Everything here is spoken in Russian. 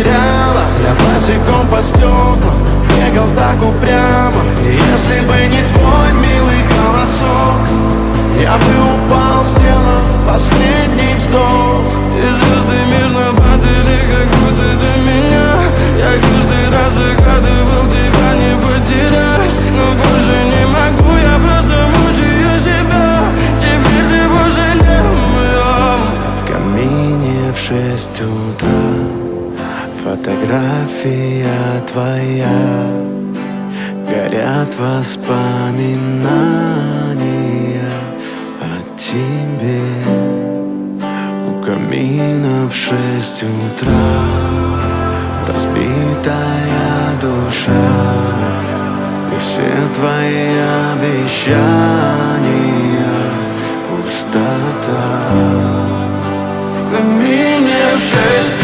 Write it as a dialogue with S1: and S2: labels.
S1: потеряла. Я босиком по стеклам бегал так упрямо. И если бы не твой милый голосок, я бы упал, сделав последний вздох.
S2: И звезды мирно падали, как будто до меня. Я каждый раз загадывал тебя не потерять, но больше не могу, я просто мучаю себя. Теперь ты пожалел моем.
S1: В камине в 6 утра фотография твоя. Горят воспоминания о тебе. У камина в 6 утра разбитая душа. И все твои обещания пустота.
S2: В камине в 6 утра